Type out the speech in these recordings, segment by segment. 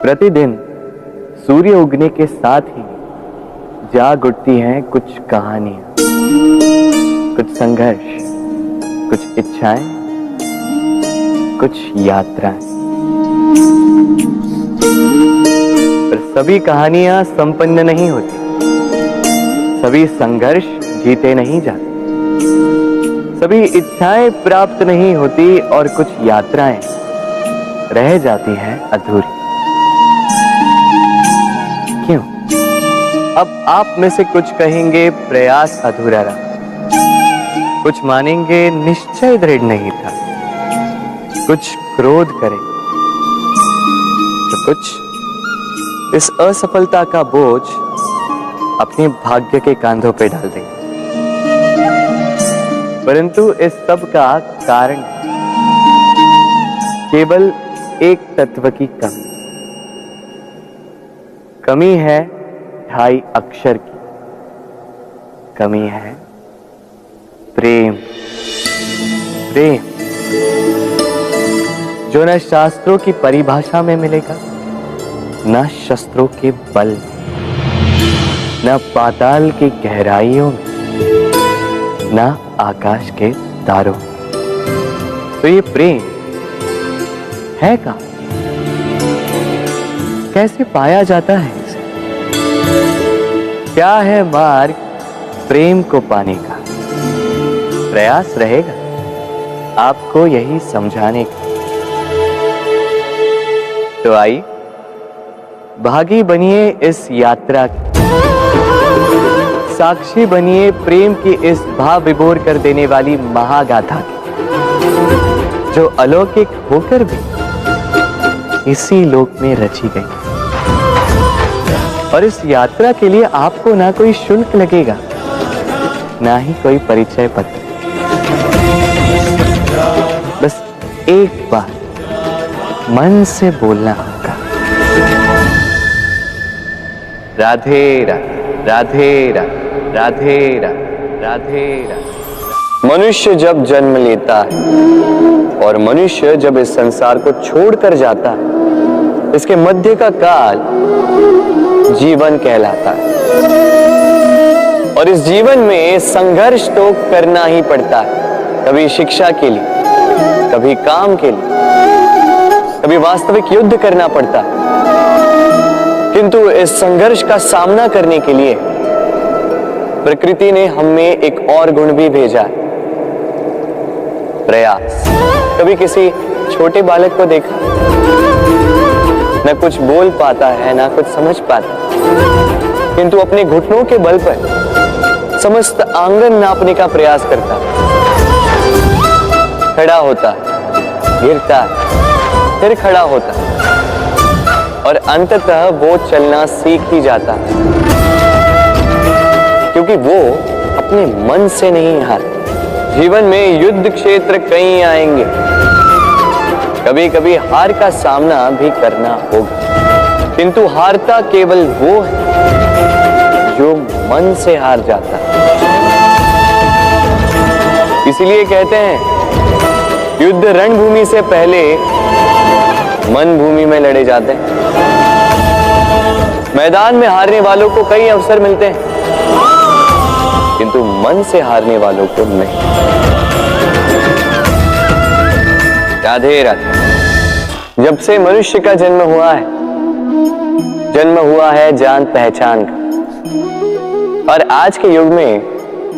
प्रतिदिन सूर्य उगने के साथ ही जाग उठती हैं कुछ कहानियां, कुछ संघर्ष, कुछ इच्छाएं, कुछ यात्राएं। पर सभी कहानियां संपन्न नहीं होती, सभी संघर्ष जीते नहीं जाते, सभी इच्छाएं प्राप्त नहीं होती और कुछ यात्राएं रह जाती हैं अधूरी। क्यों? अब आप में से कुछ कहेंगे प्रयास अधूरा रहा, कुछ मानेंगे निश्चय दृढ़ नहीं था, कुछ क्रोध करेंगे, तो कुछ इस असफलता का बोझ अपने भाग्य के कांधों पर डाल देंगे। परंतु इस सब का कारण केवल एक तत्व की कमी है 2.5 अक्षर की। कमी है प्रेम। प्रेम जो न शास्त्रों की परिभाषा में मिलेगा, न शस्त्रों के बल, न पाताल की गहराइयों में, न आकाश के तारों। तो ये प्रेम है का? कैसे पाया जाता है इसे? क्या है मार्ग प्रेम को पाने का? प्रयास रहेगा आपको यही समझाने का। तो आइए भागी बनिए इस यात्रा की, साक्षी बनिए प्रेम की इस भाव विभोर कर देने वाली महागाथा की, जो अलौकिक होकर भी इसी लोक में रची गई। और इस यात्रा के लिए आपको ना कोई शुल्क लगेगा, ना ही कोई परिचय पत्र। बस एक बार मन से बोलना होगा, राधे राधे राधे राधे राधे राधे राधे। मनुष्य जब जन्म लेता है और मनुष्य जब इस संसार को छोड़कर जाता है, इसके मध्य का काल जीवन कहलाता है। और इस जीवन में संघर्ष तो करना ही पड़ता है, कभी शिक्षा के लिए, कभी काम के लिए, कभी वास्तविक युद्ध करना पड़ता है। किंतु इस संघर्ष का सामना करने के लिए प्रकृति ने हमें एक और गुण भी भेजा है, प्रयास। कभी किसी छोटे बालक को देखा, न कुछ बोल पाता है, ना कुछ समझ पाता, किंतु अपने घुटनों के बल पर समस्त आंगन नापने का प्रयास करता है। खड़ा होता है, गिरता है, फिर खड़ा होता है, और अंततः वो चलना सीख ही जाता है, क्योंकि वो अपने मन से नहीं हारता। जीवन में युद्ध क्षेत्र कई आएंगे, कभी कभी हार का सामना भी करना होगा, किंतु हारता केवल वो है जो मन से हार जाता है। इसलिए कहते हैं युद्ध रणभूमि से पहले मन भूमि में लड़े जाते हैं। मैदान में हारने वालों को कई अवसर मिलते हैं, किंतु मन से हारने वालों को नहीं। राधे राधे। जब से मनुष्य का जन्म हुआ है जान पहचान का। और आज के युग में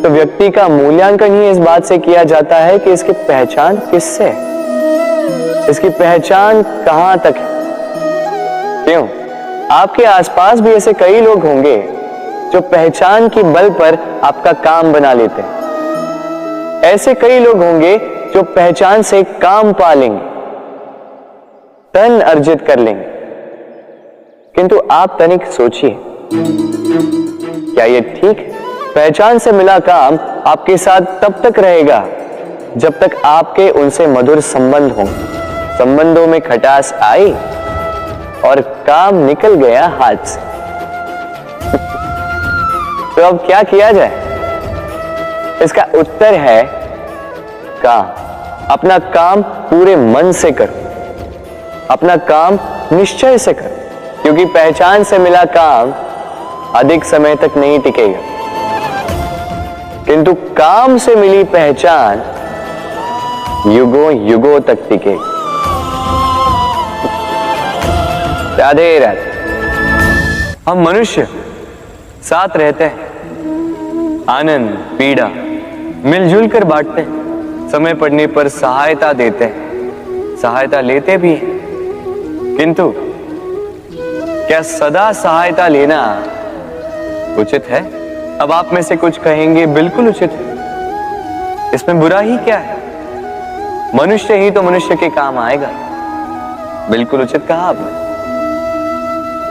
तो व्यक्ति का मूल्यांकन ही इस बात से किया जाता है कि इसकी पहचान किससे है, इसकी पहचान कहां तक है। क्यों? आपके आसपास भी ऐसे कई लोग होंगे जो पहचान की बल पर आपका काम बना लेते हैं। ऐसे कई लोग होंगे जो पहचान से काम पा लेंगे, धन अर्जित कर लेंगे। किंतु आप तनिक सोचिए, क्या ये ठीक है? पहचान से मिला काम आपके साथ तब तक रहेगा जब तक आपके उनसे मधुर संबंध होंगे। संबंधों में खटास आई और काम निकल गया हाथ से। तो अब क्या किया जाए? इसका उत्तर है काम। अपना काम पूरे मन से करो, अपना काम निश्चय से करो, क्योंकि पहचान से मिला काम अधिक समय तक नहीं टिकेगा, किंतु काम से मिली पहचान युगों युगों तक टिकेगी। राधे राधे। हम मनुष्य साथ रहते हैं, आनंद पीड़ा मिलजुल कर बांटते हैं, समय पड़ने पर सहायता देते हैं, सहायता लेते भी हैं, किंतु क्या सदा सहायता लेना उचित है? अब आप में से कुछ कहेंगे बिल्कुल उचित है, इसमें बुरा ही क्या है, मनुष्य ही तो मनुष्य के काम आएगा। बिल्कुल उचित कहा आपने,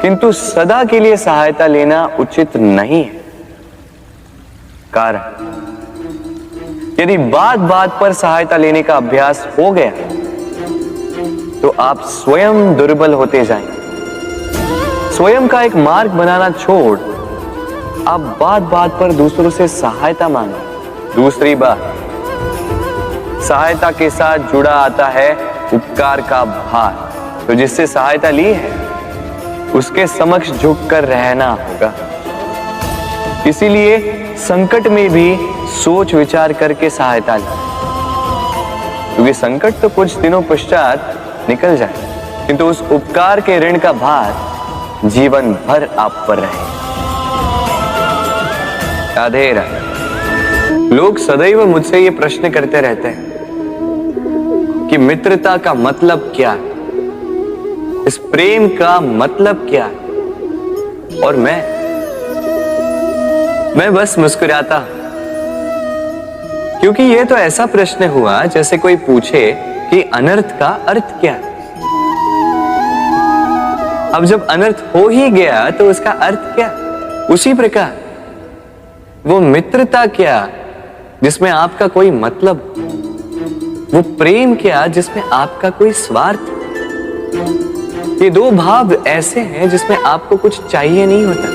किंतु सदा के लिए सहायता लेना उचित नहीं है। कारण, यदि बात बात पर सहायता लेने का अभ्यास हो गया तो आप स्वयं दुर्बल होते जाएंगे। स्वयं का एक मार्ग बनाना छोड़ आप बात बात पर दूसरों से सहायता मांगे। दूसरी बात, सहायता के साथ जुड़ा आता है उपकार का भार, तो जिससे सहायता ली है उसके समक्ष झुककर रहना होगा। इसीलिए संकट में भी सोच विचार करके सहायता लें, क्योंकि संकट तो कुछ दिनों पश्चात निकल जाए, किंतु उस उपकार के ऋण का भार जीवन भर आप पर रहे। राधे राधे। लोग सदैव मुझसे ये प्रश्न करते रहते हैं कि मित्रता का मतलब क्या है, इस प्रेम का मतलब क्या है, और मैं बस मुस्कुराता, क्योंकि यह तो ऐसा प्रश्न हुआ जैसे कोई पूछे कि अनर्थ का अर्थ क्या है। अब जब अनर्थ हो ही गया तो उसका अर्थ क्या? उसी प्रकार वो मित्रता क्या जिसमें आपका कोई मतलब, वो प्रेम क्या जिसमें आपका कोई स्वार्थ। ये दो भाव ऐसे हैं जिसमें आपको कुछ चाहिए नहीं होता,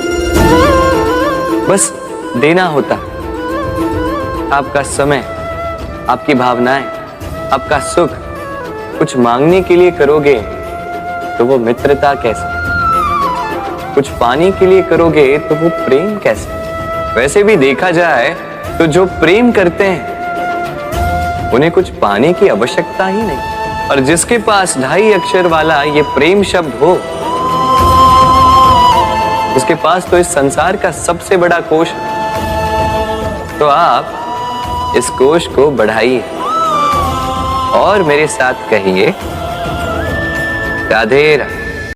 बस देना होता। आपका समय, आपकी भावनाएं, आपका सुख कुछ मांगने के लिए करोगे तो वो मित्रता कैसे? कुछ पाने के लिए करोगे तो वो प्रेम कैसे? वैसे भी देखा जाए तो जो प्रेम करते हैं उन्हें कुछ पाने की आवश्यकता ही नहीं, और जिसके पास 2.5 अक्षर वाला ये प्रेम शब्द हो उसके पास तो इस संसार का सबसे बड़ा कोश है। तो आप इस कोश को बढ़ाइए और मेरे साथ कहिए राधे राधे।